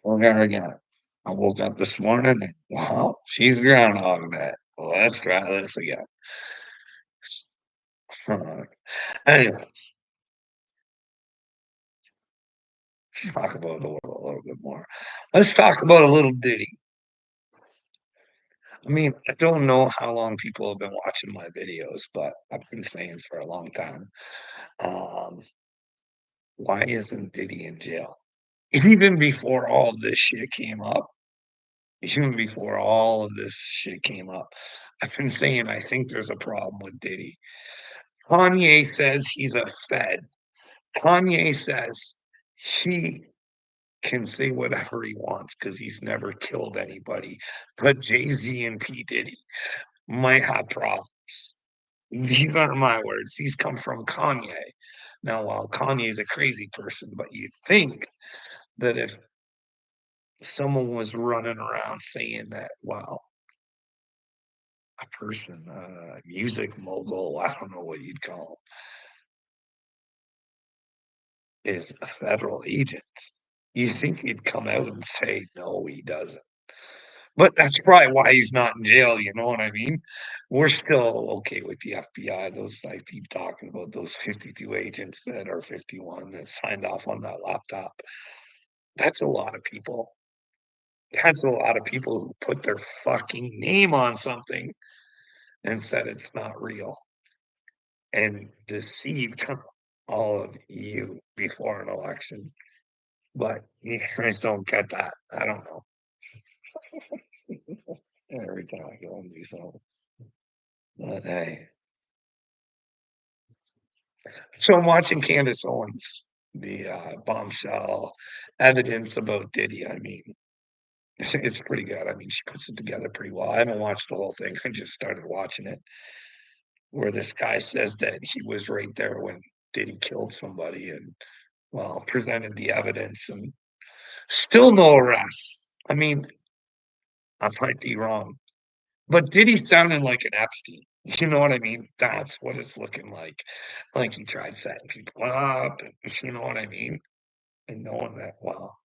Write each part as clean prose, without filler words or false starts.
Okay, again. I woke up this morning and, wow, she's Groundhog Day. Let's try this again. Anyways, let's talk about the world a little bit more. Let's talk about a little Diddy. I mean, I don't know how long people have been watching my videos, but I've been saying for a long time, um, why isn't Diddy in jail? Even before all this shit came up, even before all of this shit came up, I've been saying I think there's a problem with Diddy. Kanye says he's a Fed. Kanye says he can say whatever he wants because he's never killed anybody. But Jay-Z and P. Diddy might have problems. These aren't my words. These come from Kanye. Now, while Kanye is a crazy person, but you think that if someone was running around saying that, wow, a person, music mogul, I don't know what you'd call him, is a federal agent, you think he'd come out and say, no, he doesn't. But that's probably why he's not in jail, you know what I mean? We're still okay with the FBI. Those I keep talking about those 52 agents that are 51 that signed off on that laptop. That's a lot of people. That's a lot of people who put their fucking name on something and said it's not real and deceived all of you before an election. But you guys don't get that. I don't know. Every time I go and do something. But hey. So I'm watching Candace Owens, the bombshell evidence about Diddy. I mean, it's pretty good. I mean, she puts it together pretty well. I haven't watched the whole thing. I just started watching it, where this guy says that he was right there when Diddy killed somebody and, well, presented the evidence and still no arrests. I mean, I might be wrong, but Diddy sounded like an Epstein. You know what I mean? That's what it's looking like. Like he tried setting people up, and you know what I mean? And knowing that, well,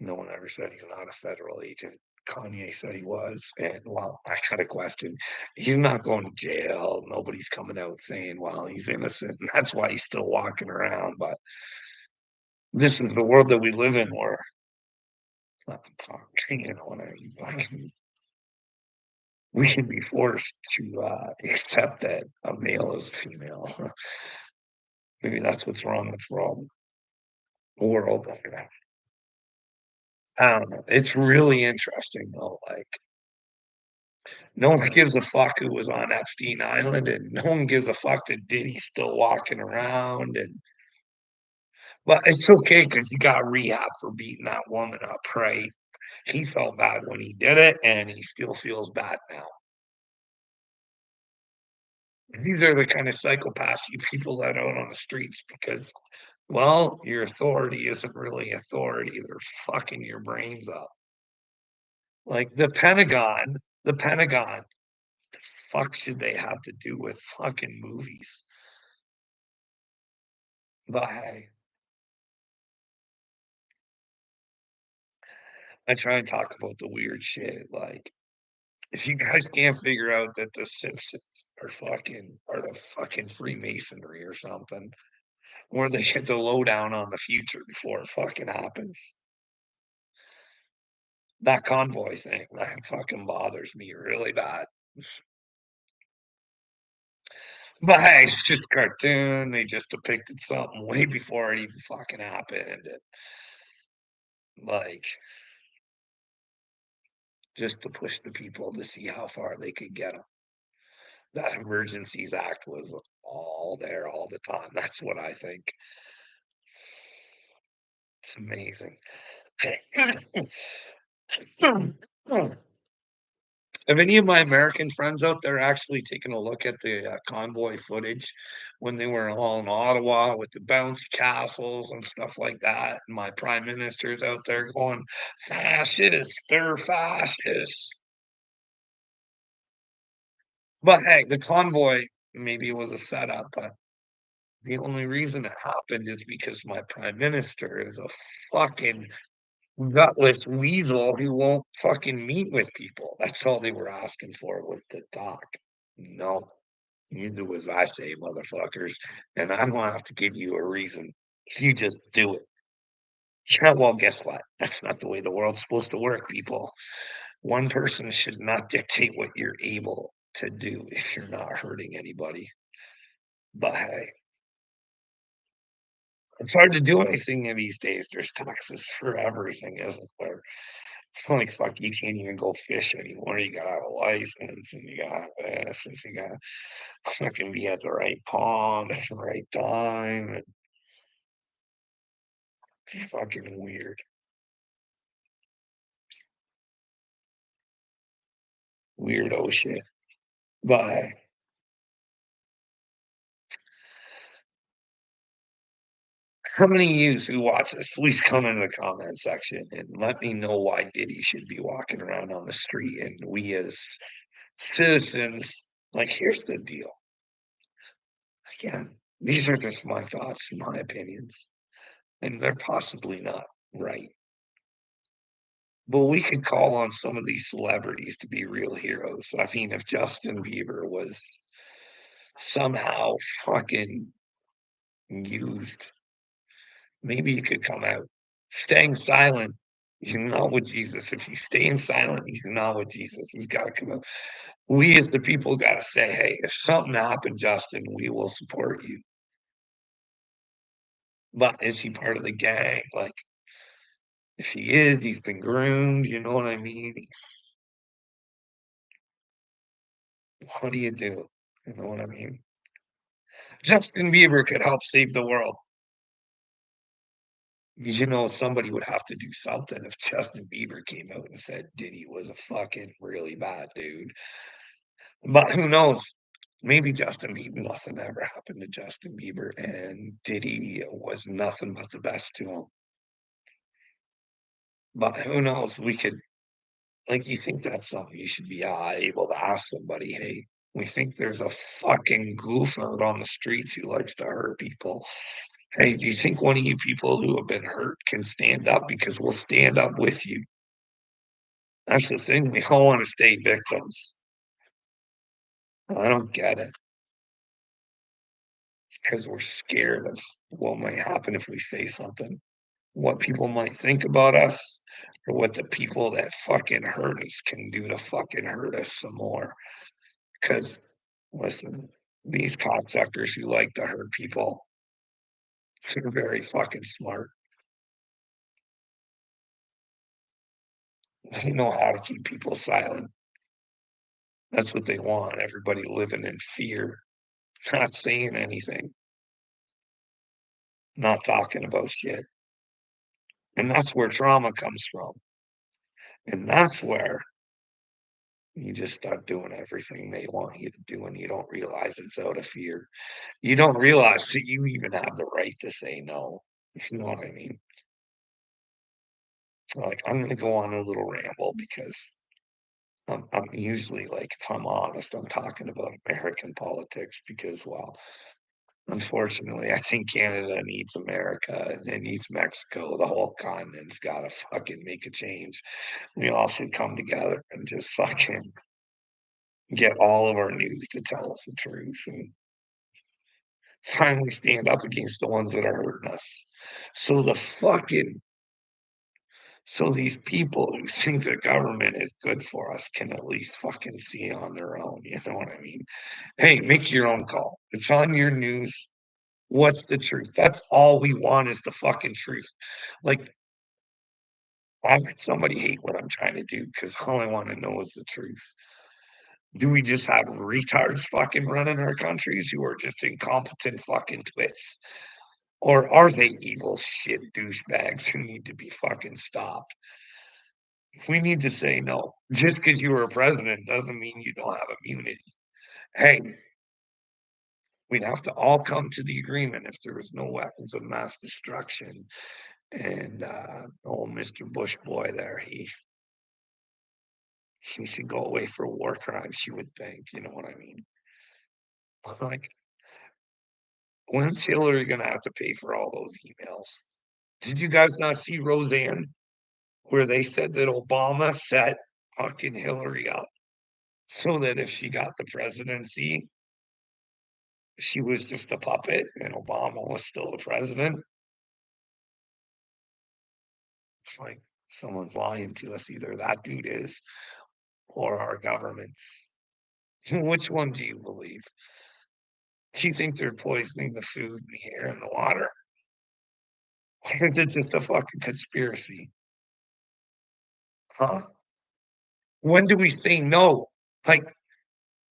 no one ever said he's not a federal agent. Kanye said he was. And well, I got a question. He's not going to jail. Nobody's coming out saying, well, he's innocent. And that's why he's still walking around. But this is the world that we live in where, you know what I mean? Like, we can be forced to accept that a male is a female. Maybe that's what's wrong with the world. I don't know. It's really interesting though. Like, no one gives a fuck who was on Epstein Island, and no one gives a fuck that Diddy's still walking around. And but it's okay because he got rehab for beating that woman up, right? He felt bad when he did it, and he still feels bad now. These are the kind of psychopaths you people let out on the streets because, well, your authority isn't really authority. They're fucking your brains up. Like the Pentagon, the fuck should they have to do with fucking movies? But hey, I try and talk about the weird shit. Like, if you guys can't figure out that the Simpsons are the fucking Freemasonry or something, where they get the lowdown on the future before it fucking happens. That convoy thing, that fucking bothers me really bad. But hey, it's just cartoon. They just depicted something way before it even fucking happened. And like, just to push the people to see how far they could get them. That Emergencies Act was all there all the time. That's what I think. It's amazing. Have any of my American friends out there actually taken a look at the convoy footage when they were all in Ottawa with the bouncy castles and stuff like that? And my prime minister's out there going, fascists, they're fascists. But hey, the convoy, maybe it was a setup, but the only reason it happened is because my prime minister is a fucking gutless weasel who won't fucking meet with people. That's all they were asking for was to talk. No, you do as I say, motherfuckers, and I don't have to give you a reason. You just do it. Yeah, well, guess what? That's not the way the world's supposed to work, people. One person should not dictate what you're able to do if you're not hurting anybody. But hey, it's hard to do anything in these days. There's taxes for everything, isn't there? It's like, fuck, you can't even go fish anymore. You gotta have a license and you gotta have this and you gotta fucking be at the right pond at the right time. It's fucking weird. Weirdo shit. But how many of yous who watch this, please come in the comment section and let me know why Diddy should be walking around on the street and we as citizens, like, here's the deal. Again, these are just my thoughts and my opinions, and they're possibly not right. But we could call on some of these celebrities to be real heroes. I mean, if Justin Bieber was somehow fucking used, maybe he could come out. Staying silent, you're not with Jesus. If you stay in silent, you're not with Jesus. He's got to come out. We as the people got to say, hey, if something happened, Justin, we will support you. But is he part of the gang? Like, if he is, he's been groomed. You know what I mean? What do you do? You know what I mean? Justin Bieber could help save the world. You know, somebody would have to do something if Justin Bieber came out and said Diddy was a fucking really bad dude. But who knows? Maybe Justin Bieber, nothing ever happened to Justin Bieber, and Diddy was nothing but the best to him. But who knows? We could, like, you think that's something you should be able to ask somebody, hey, we think there's a fucking goof out on the streets who likes to hurt people. Hey, do you think one of you people who have been hurt can stand up? Because we'll stand up with you. That's the thing. We all want to stay victims. I don't get it. It's because we're scared of what might happen if we say something, what people might think about us, or what the people that fucking hurt us can do to fucking hurt us some more. Because, listen, these cocksuckers who like to hurt people, they're very fucking smart. They know how to keep people silent. That's what they want. Everybody living in fear, not saying anything, not talking about shit. And that's where trauma comes from. And that's where you just start doing everything they want you to do, and you don't realize it's out of fear. You don't realize that you even have the right to say no. You know what I mean? Like, I'm gonna go on a little ramble because I'm usually like, if I'm honest, I'm talking about American politics because, well, unfortunately, I think Canada needs America and it needs Mexico. The whole continent's got to fucking make a change. We all should come together and just fucking get all of our news to tell us the truth and finally stand up against the ones that are hurting us. So the fucking so these people who think the government is good for us can at least fucking see on their own. You know what I mean? Hey, make your own call. It's on your news. What's the truth? That's all we want is the fucking truth. Like, why would somebody hate what I'm trying to do? Because all I want to know is the truth. Do we just have retards fucking running our countries who are just incompetent fucking twits? Or are they evil shit douchebags who need to be fucking stopped? We need to say no. Just because you were a president doesn't mean you don't have immunity. Hey, we'd have to all come to the agreement if there was no weapons of mass destruction. And old Mr. Bush boy there, he should go away for war crimes, you would think. You know what I mean? Like, when's Hillary gonna have to pay for all those emails? Did you guys not see Roseanne? where they said that Obama set fucking Hillary up so that if she got the presidency, she was just a puppet and Obama was still the president. It's like someone's lying to us. Either that dude is or our governments. Which one do you believe? Do you think they're poisoning the food and the air and the water? Or is it just a fucking conspiracy? Huh? When do we say no? Like,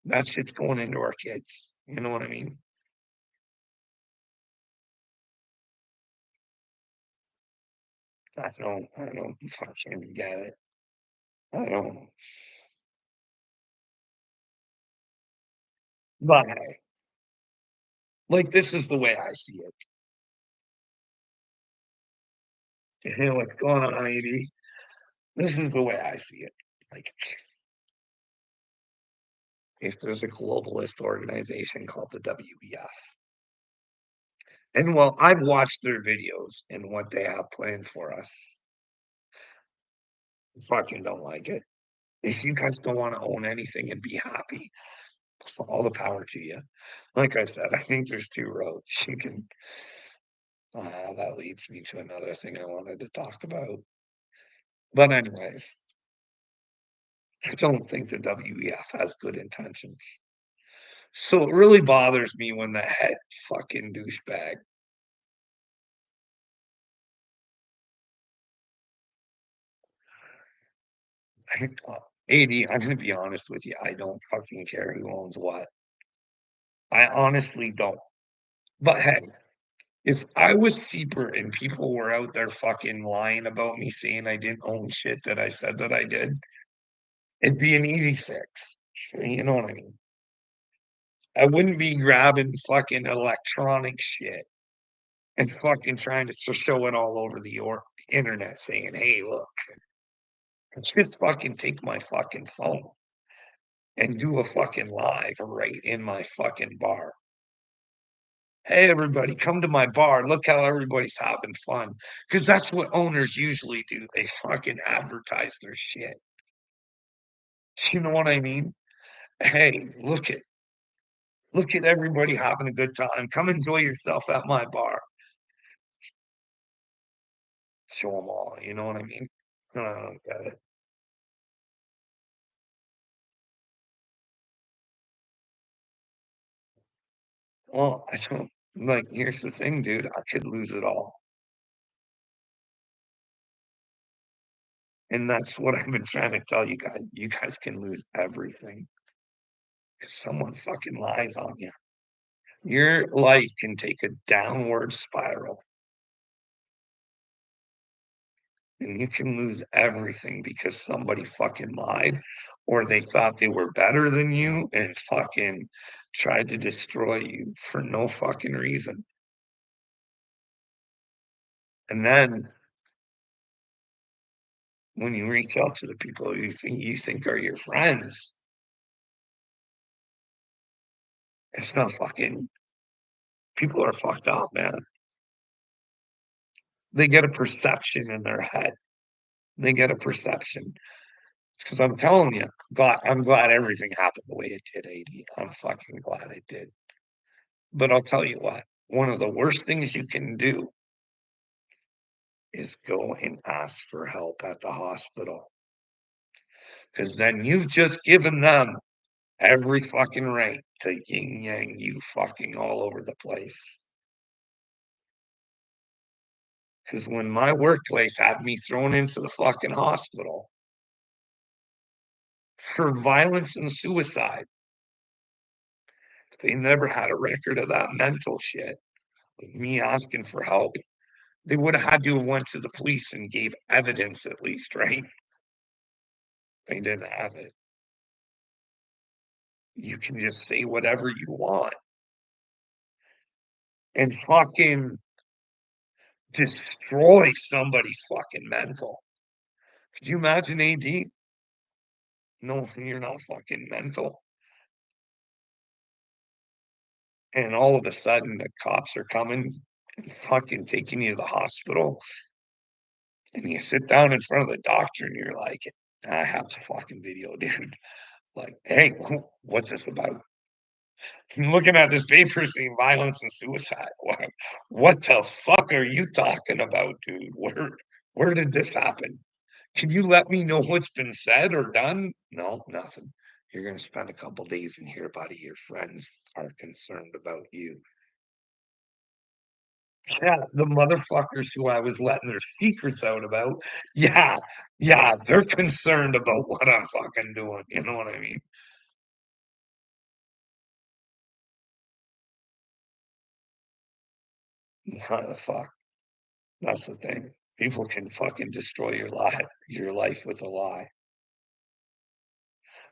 that shit's going into our kids. You know what I mean? I don't fucking get it. I don't. But hey, like, this is the way I see it. Hey, what's going on, AD? This is the way I see it. Like, if there's a globalist organization called the WEF, and well, I've watched their videos and what they have planned for us. Fucking don't like it. If you guys don't want to own anything and be happy, all the power to you. Like I said, I think there's two roads. You can, that leads me to another thing I wanted to talk about. But, anyways, I don't think the WEF has good intentions. So it really bothers me when the head fucking douchebag. AD, I'm gonna be honest with you. I don't fucking care who owns what. I honestly don't. But hey, if I was Seeper and people were out there fucking lying about me saying I didn't own shit that I said that I did, it'd be an easy fix. You know what I mean? I wouldn't be grabbing fucking electronic shit and fucking trying to show it all over the internet saying, hey, look, just fucking take my fucking phone and do a fucking live right in my fucking bar. Hey, everybody, come to my bar. Look how everybody's having fun. Because that's what owners usually do. They fucking advertise their shit. You know what I mean? Hey, look at everybody having a good time. Come enjoy yourself at my bar. Show them all. You know what I mean? I don't get it. Well, I don't like. Here's the thing, dude. I could lose it all, and that's what I've been trying to tell you guys. You guys can lose everything if someone fucking lies on you. Your life can take a downward spiral, and you can lose everything because somebody fucking lied, or they thought they were better than you and fucking tried to destroy you for no fucking reason. And then when you reach out to the people you think are your friends, it's not fucking people are fucked up, man. They get a perception in their head. They get a perception. Because I'm telling you, I'm glad everything happened the way it did, AD. I'm fucking glad it did. But I'll tell you what, one of the worst things you can do is go and ask for help at the hospital. Because then you've just given them every fucking right to yin yang you fucking all over the place. Because when my workplace had me thrown into the fucking hospital for violence and suicide, they never had a record of that mental shit. With me asking for help, they would have had to have went to the police and gave evidence at least, right? They didn't have it. You can just say whatever you want and fucking destroy somebody's fucking mental. Could you imagine, AD? No, you're not fucking mental. And all of a sudden, the cops are coming and fucking taking you to the hospital. And you sit down in front of the doctor and you're like, I have the fucking video, dude. Like, hey, what's this about? I'm looking at this paper saying violence and suicide. What the fuck are you talking about, dude? Where did this happen? Can you let me know what's been said or done? No, nothing. You're going to spend a couple days in here, buddy. Your friends are concerned about you. Yeah, the motherfuckers who I was letting their secrets out about. Yeah, yeah, they're concerned about what I'm fucking doing. You know what I mean? What the fuck? That's the thing. People can fucking destroy your life with a lie.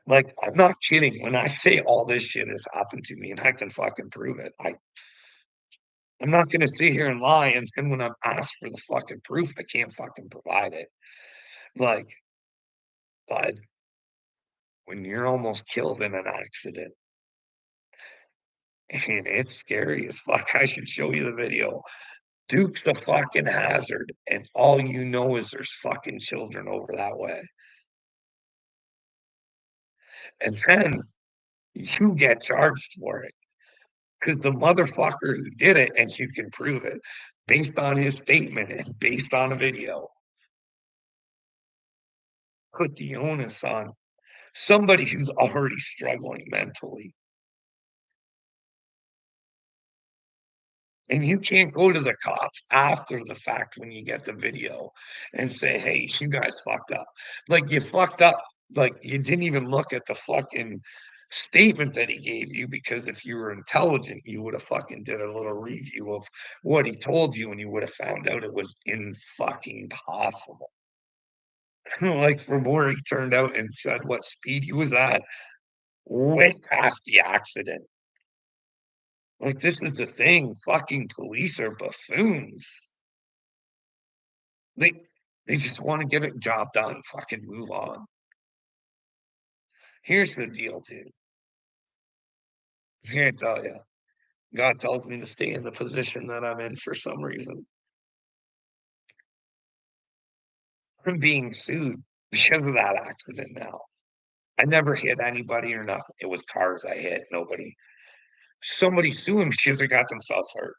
Like, I'm not kidding when I say all this shit has happened to me and I can fucking prove it. I'm not gonna sit here and lie, and then when I'm asked for the fucking proof, I can't fucking provide it. Like, but when you're almost killed in an accident, and it's scary as fuck, I should show you the video. Duke's a fucking hazard, and all you know is there's fucking children over that way. And then you get charged for it. Because the motherfucker who did it, and you can prove it based on his statement and based on a video, put the onus on somebody who's already struggling mentally. And you can't go to the cops after the fact when you get the video and say, hey, you guys fucked up. Like you fucked up. Like you didn't even look at the fucking statement that he gave you because if you were intelligent, you would have fucking did a little review of what he told you and you would have found out it was in fucking possible. Like from where he turned out and said what speed he was at, way past the accident. Like this is the thing, fucking police are buffoons. They they just want to get a job done, fucking move on. Here's the deal, dude. Here I tell you, God tells me to stay in the position that I'm in for some reason. I'm being sued because of that accident now. I never hit anybody or nothing. It was cars I hit, nobody. Somebody suing me because they got themselves hurt.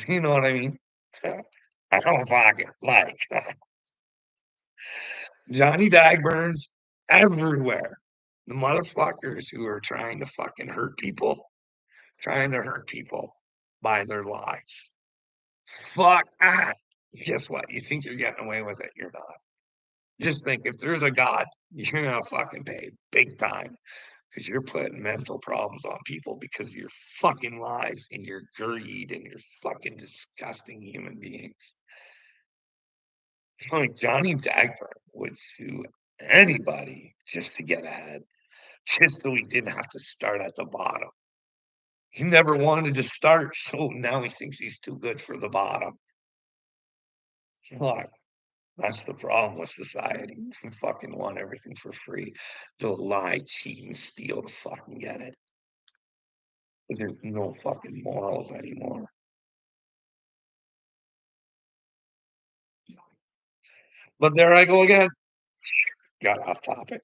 You know what I mean? I don't fucking like Johnny Dagburns everywhere. The motherfuckers who are trying to fucking hurt people, trying to hurt people by their lies. Fuck ah. Guess what? You think you're getting away with it? You're not. Just think if there's a God, you're gonna fucking pay big time because you're putting mental problems on people because of your fucking lies and your greed and your fucking disgusting human beings. Like Johnny Dagburn would sue anybody just to get ahead, just so he didn't have to start at the bottom. He never wanted to start, so now he thinks he's too good for the bottom. Fuck, that's the problem with society. We fucking want everything for free. They'll lie, cheat, and steal to fucking get it. There's no fucking morals anymore. But there I go again. Got off topic.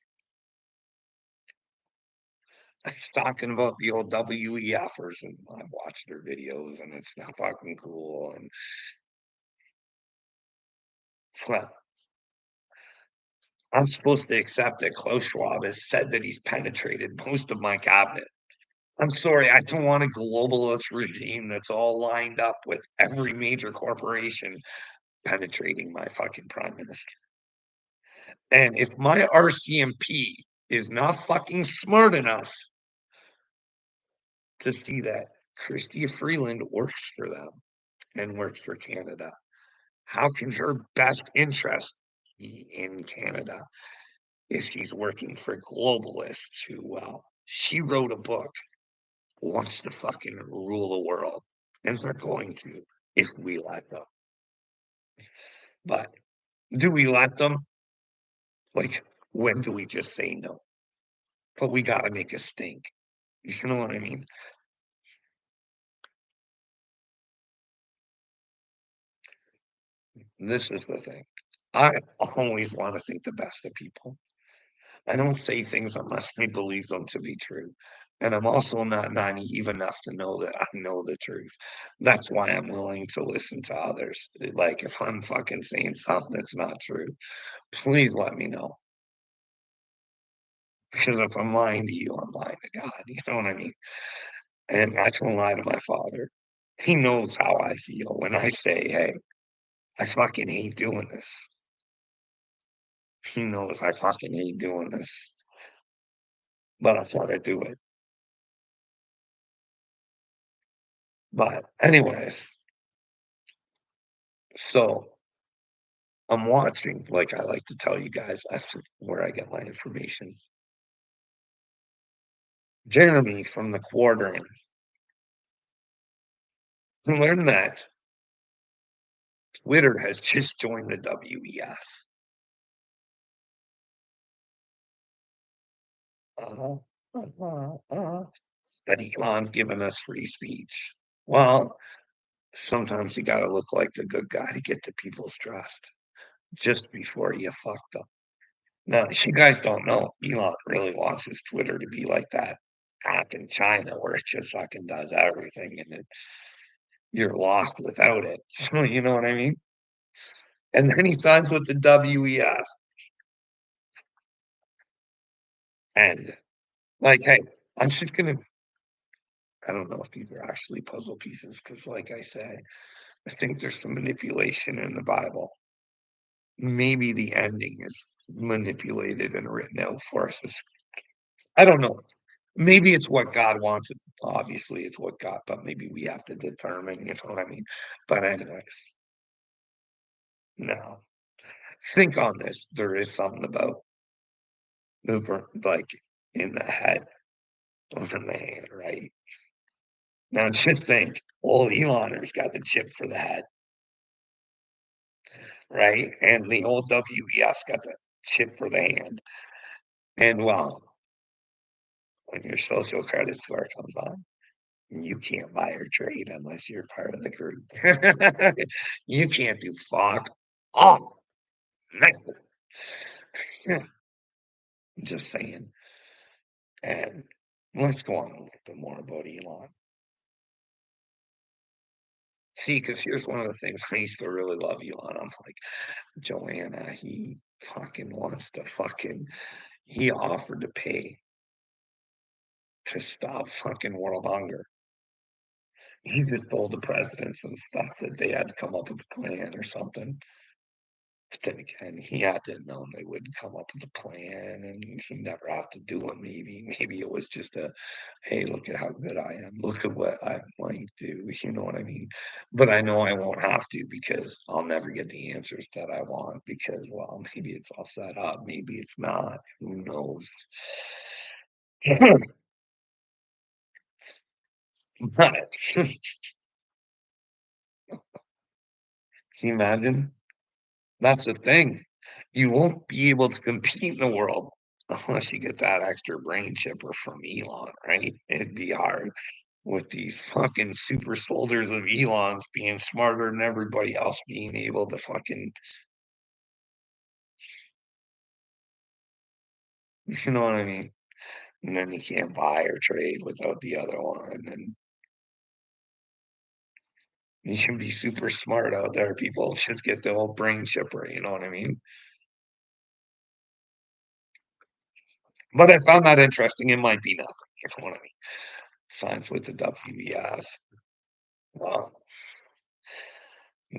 I was talking about the old WEFers, and I watched their videos, and it's not fucking cool. And well, I'm supposed to accept that Klaus Schwab has said that he's penetrated most of my cabinet. I'm sorry, I don't want a globalist regime that's all lined up with every major corporation penetrating my fucking prime minister. And if my RCMP is not fucking smart enough to see that Chrystia Freeland works for them and works for Canada, how can her best interest be in Canada if she's working for globalists who, well, she wrote a book, wants to fucking rule the world, and they're going to if we let them. But do we let them? Like, when do we just say no? But we got to make a stink. You know what I mean? This is the thing. I always wanna think the best of people. I don't say things unless I believe them to be true, and I'm also not naive enough to know that I know the truth. That's why I'm willing to listen to others. Like, if I'm fucking saying something that's not true, please let me know, because if I'm lying to you, I'm lying to God, you know what I mean? And I don't lie to my father. He knows how I feel when I say, "Hey, I fucking hate doing this." He knows I fucking hate doing this, but I gotta do it. But anyways, so I'm watching, like I like to tell you guys, that's where I get my information. Jeremy from the Quartering learned that Twitter has just joined the WEF. Uh-huh, That Elon's giving us free speech. Well, sometimes you gotta look like the good guy to get the people's trust just before you fuck them. Now, you guys don't know, Elon really wants his Twitter to be like that app in China where it just fucking does everything and you're lost without it. So, you know what I mean? And then he signs with the WEF. And like, hey, I'm just gonna I don't know if these are actually puzzle pieces because, like I say, I think there's some manipulation in the Bible. Maybe the ending is manipulated and written out for us. I don't know. Maybe it's what God wants it. Obviously, it's what God, but maybe we have to determine, you know what I mean? But anyways, no. Think on this. There is something about Uber, like in the head of the man, right? Now just think, old Eloners got the chip for the head, right? And the old WEF's got the chip for the hand. And well, when your social credit score comes on, you can't buy or trade unless you're part of the group. You can't do fuck all. Next, just saying. And let's go on a little bit more about Elon. See, because here's one of the things I used to really love Elon. I'm like, Joanna, he fucking wants to fucking, he offered to pay to stop fucking world hunger. He just told the presidents and stuff that they had to come up with a plan or something. But then again, he had to have known they wouldn't come up with a plan and he never have to do it. Maybe it was just a, hey, look at how good I am. Look at what I might do. You know what I mean? But I know I won't have to because I'll never get the answers that I want because, well, maybe it's all set up. Maybe it's not. Who knows? But can you imagine? That's the thing. You won't be able to compete in the world unless you get that extra brain chipper from Elon, right? It'd be hard with these fucking super soldiers of Elon's being smarter than everybody else, being able to fucking, you know what I mean? And then you can't buy or trade without the other one. And you can be super smart out there. People just get the old brain chipper, you know what I mean? But I found that interesting. It might be nothing, you know what I mean? Science with the WEF. Well,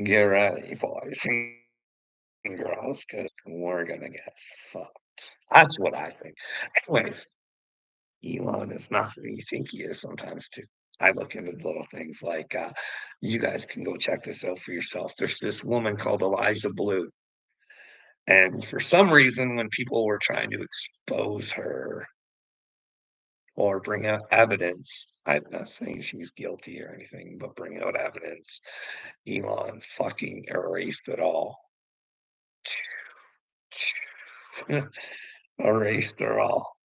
get ready, boys and girls, because we're gonna get fucked. That's what I think. Anyways, Elon is not who you think he is sometimes too. I look into little things like you guys can go check this out for yourself. There's this woman called Elijah Blue. And for some reason, when people were trying to expose her or bring out evidence, I'm not saying she's guilty or anything, but bring out evidence, Elon fucking erased it all. Erased her all.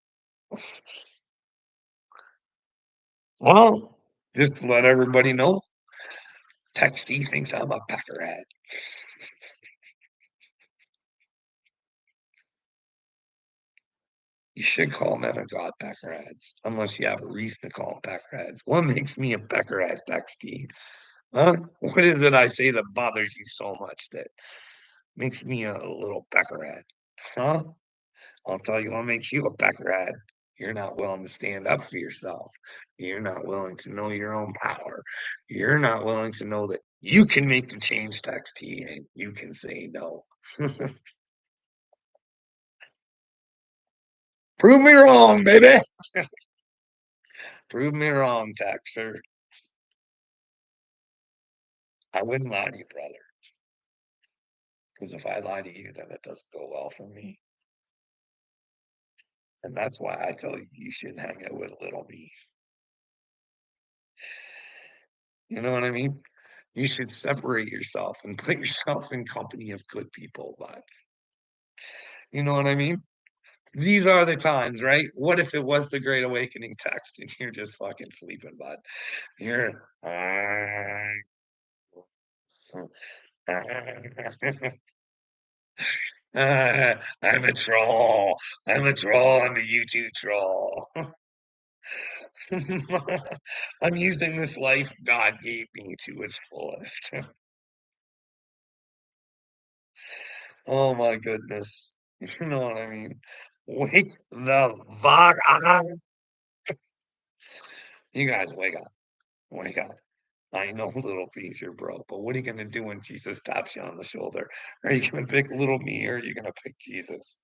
Well, just to let everybody know, Texty thinks I'm a peckerhead. You should call men of God peckerheads, unless you have a reason to call them peckerheads. What makes me a peckerhead, Dexty? Huh? What is it I say that bothers you so much that makes me a little peckerhead? Huh? I'll tell you what makes you a peckerhead. You're not willing to stand up for yourself. You're not willing to know your own power. You're not willing to know that you can make the change, Dexty, and you can say no. Prove me wrong, baby. Prove me wrong, Texter. I wouldn't lie to you, brother, because if I lie to you, then it doesn't go well for me. And that's why I tell you you shouldn't hang out with little me. You know what I mean? You should separate yourself and put yourself in company of good people, but you know what I mean? These are the times, right? What if it was the Great Awakening text and you're just fucking sleeping, bud? You're I'm a troll. I'm a troll. I'm a YouTube troll. I'm using this life God gave me to its fullest. Oh my goodness. You know what I mean? Wake the fuck up. You guys wake up. Wake up. I know little piece you're broke, but what are you gonna do when Jesus taps you on the shoulder? Are you gonna pick little me or are you gonna pick Jesus?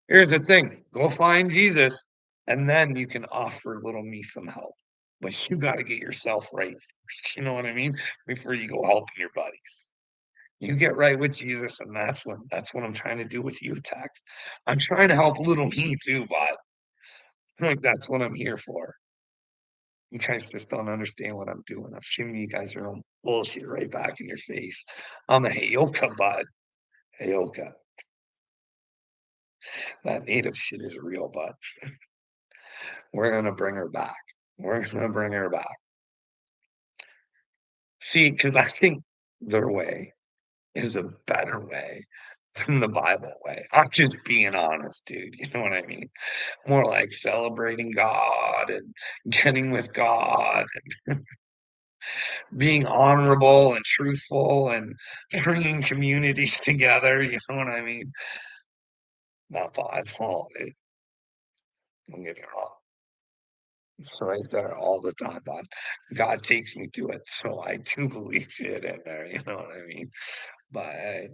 Here's the thing, go find Jesus, and then you can offer little me some help. But you gotta get yourself right first, you know what I mean? Before you go helping your buddies. You get right with Jesus, and that's what I'm trying to do with you, Tex. I'm trying to help little me too, but like that's what I'm here for. You guys just don't understand what I'm doing. I'm shooting you guys your own bullshit right back in your face. I'm a Heyoka bud. Heyoka. That native shit is real, bud. We're gonna bring her back. We're gonna bring her back. See, because I think their way is a better way than the Bible way. I'm just being honest, dude. You know what I mean? More like celebrating God and getting with God, being honorable and truthful and bringing communities together. You know what I mean? Not Bible. Don't get me wrong. It's right there all the time, but God takes me to it. So I do believe shit in there. You know what I mean? But hey,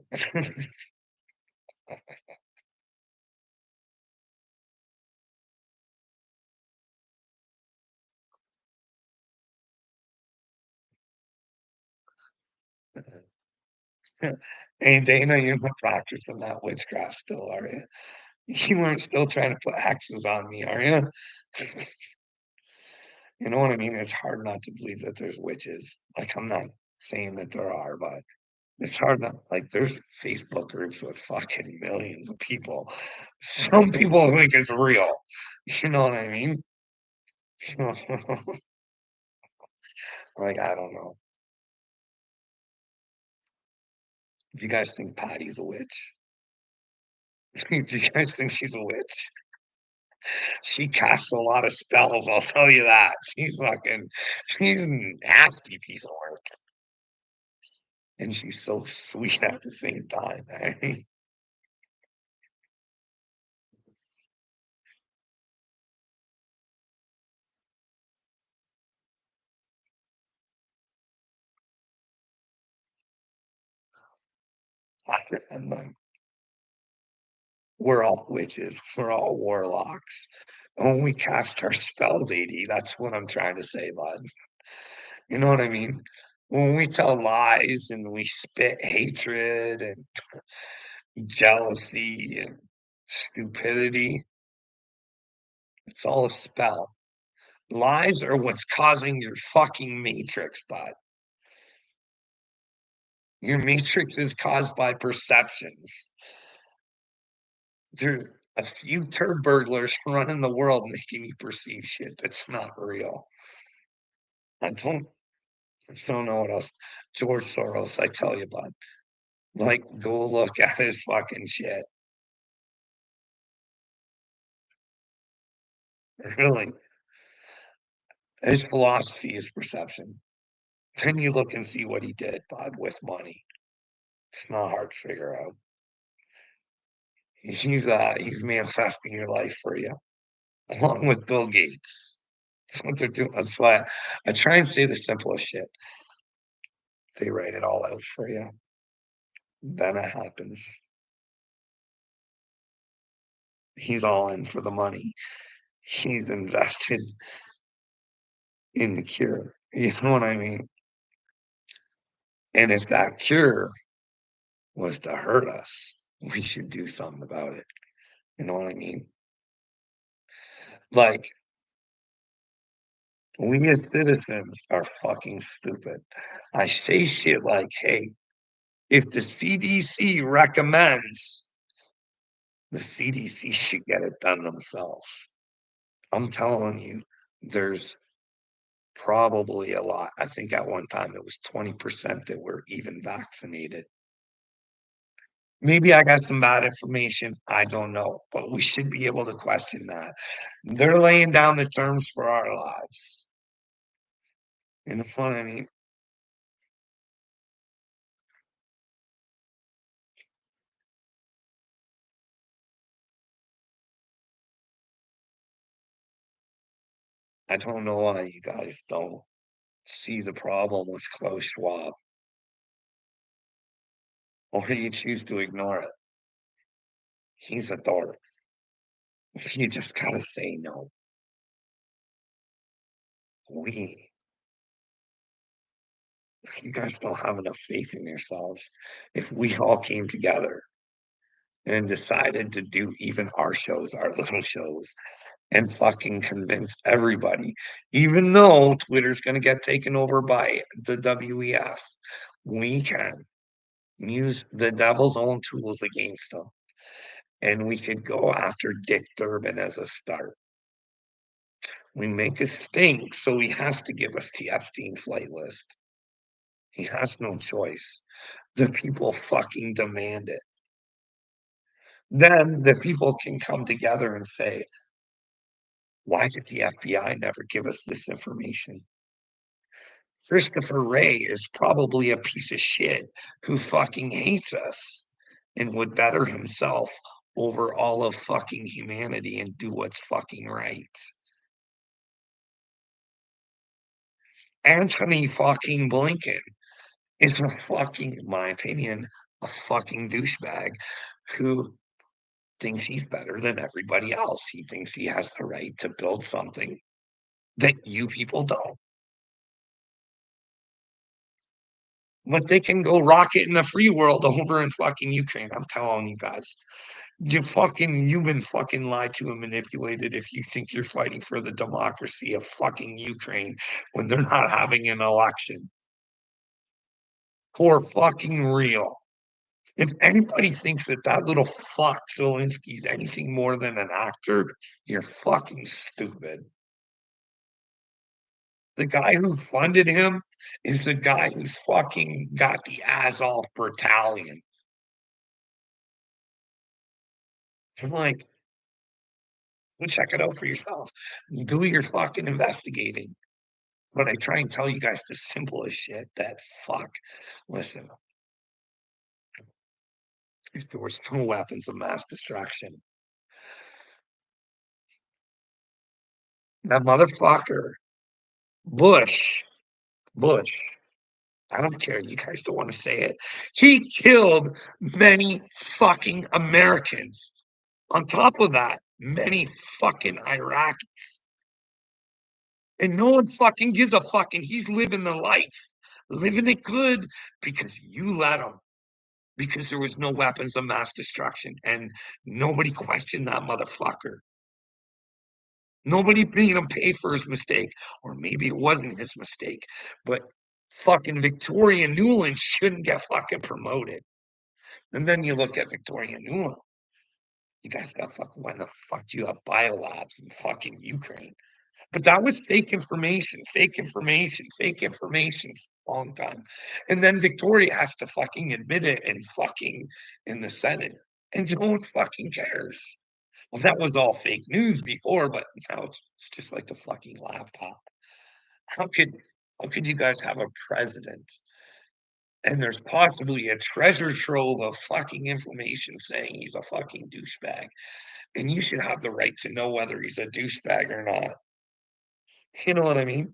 hey, Dana, you're not practicing that witchcraft still, are you? You weren't still trying to put hexes on me, are you? You know what I mean? It's hard not to believe that there's witches. Like, I'm not saying that there are, but it's hard not like there's Facebook groups with fucking millions of people. Some people think it's real. You know what I mean? Like, I don't know. Do you guys think Patty's a witch? Do you guys think she's a witch? She casts a lot of spells, I'll tell you that. She's a nasty piece of work. And she's so sweet at the same time. I'm like, we're all witches, we're all warlocks. When we cast our spells, AD, that's what I'm trying to say, bud. You know what I mean? When we tell lies and we spit hatred and jealousy and stupidity, it's all a spell. Lies are what's causing your fucking matrix, bud. Your matrix is caused by perceptions. There's a few turd burglars running the world making you perceive shit that's not real. I don't know what else. George Soros, I tell you, bud. Like, go look at his fucking shit. Really. His philosophy is perception. Then you look and see what he did, bud, with money. It's not hard to figure out. He's manifesting your life for you, along with Bill Gates. That's what they're doing. That's why I try and say the simplest shit. They write it all out for you. Then it happens. He's all in for the money. He's invested in the cure. You know what I mean? And if that cure was to hurt us, we should do something about it. You know what I mean? Like, we as citizens are fucking stupid. I say shit like, hey, if the CDC recommends, the CDC should get it done themselves. I'm telling you, there's probably a lot. I think at one time it was 20% that were even vaccinated. Maybe I got some bad information. I don't know, but we should be able to question that. They're laying down the terms for our lives. You know what I mean? I don't know why you guys don't see the problem with Klaus Schwab, or you choose to ignore it. He's a dork. You just gotta say no. We, you guys don't have enough faith in yourselves. If we all came together and decided to do even our shows, our little shows, and fucking convince everybody, even though Twitter's going to get taken over by the WEF, we can use the devil's own tools against them. And we could go after Dick Durbin as a start. We make a stink, so he has to give us the Epstein flight list. He has no choice. The people fucking demand it. Then the people can come together and say, why did the FBI never give us this information? Christopher Wray is probably a piece of shit who fucking hates us and would better himself over all of fucking humanity and do what's fucking right. Anthony fucking Blinken is a fucking, in my opinion, a fucking douchebag who thinks he's better than everybody else. He thinks he has the right to build something that you people don't. But they can go rocket in the free world over in fucking Ukraine. I'm telling you guys. You've been fucking lied to and manipulated if you think you're fighting for the democracy of fucking Ukraine when they're not having an election. For fucking real. If anybody thinks that that little fuck Zelensky's anything more than an actor, you're fucking stupid. The guy who funded him is the guy who's fucking got the Azov battalion. I'm like, go check it out for yourself. Do your fucking investigating. But I try and tell you guys the simplest shit that fuck. Listen, if there was no weapons of mass destruction, that motherfucker, Bush, Bush, I don't care. You guys don't want to say it. He killed many fucking Americans. On top of that, many fucking Iraqis. And no one fucking gives a fucking. He's living the life, living it good because you let him. Because there was no weapons of mass destruction and nobody questioned that motherfucker. Nobody made him pay for his mistake, or maybe it wasn't his mistake, but fucking Victoria Newland shouldn't get fucking promoted. And then you look at Victoria Newland. You guys got fucking, why the fuck do you have biolabs in fucking Ukraine? But that was fake information, fake information, fake information for a long time. And then Victoria has to fucking admit it and fucking in the Senate. And no one fucking cares. Well, that was all fake news before, but now it's just like the fucking laptop. How could how could you guys have a president and there's possibly a treasure trove of fucking information saying he's a fucking douchebag, and you should have the right to know whether he's a douchebag or not. You know what I mean?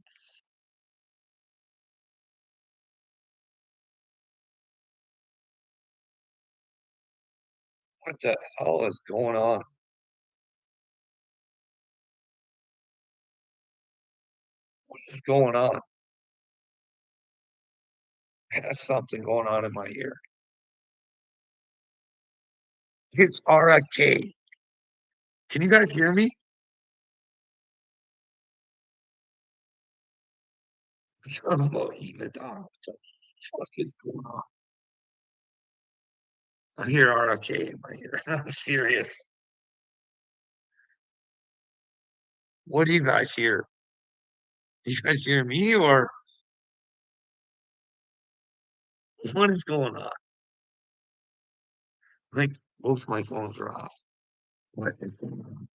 What the hell is going on? What is going on? I got something going on in my ear. It's RFK. Can you guys hear me? It's something about eating a dog. What the fuck is going on? I hear RFK in my ear. I'm serious. What do you guys hear? You guys hear me or what is going on? Like, both my phones are off. What is going on?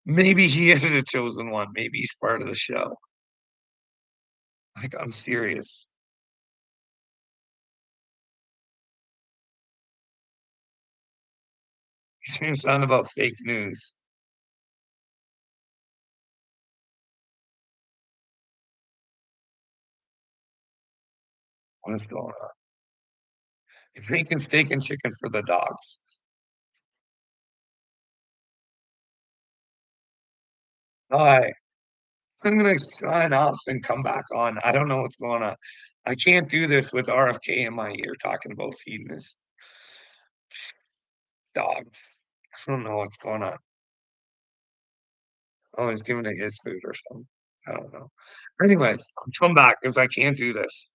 Maybe he is a chosen one. Maybe he's part of the show. Like, I'm serious. He's saying something about fake news. What is going on? He's making steak and chicken for the dogs. Hi. I'm gonna sign off and come back on. I don't know what's going on. I can't do this with RFK in my ear talking about feeding his dogs. I don't know what's going on. Oh, he's giving it his food or something. I don't know. Anyways, I'll come back because I can't do this.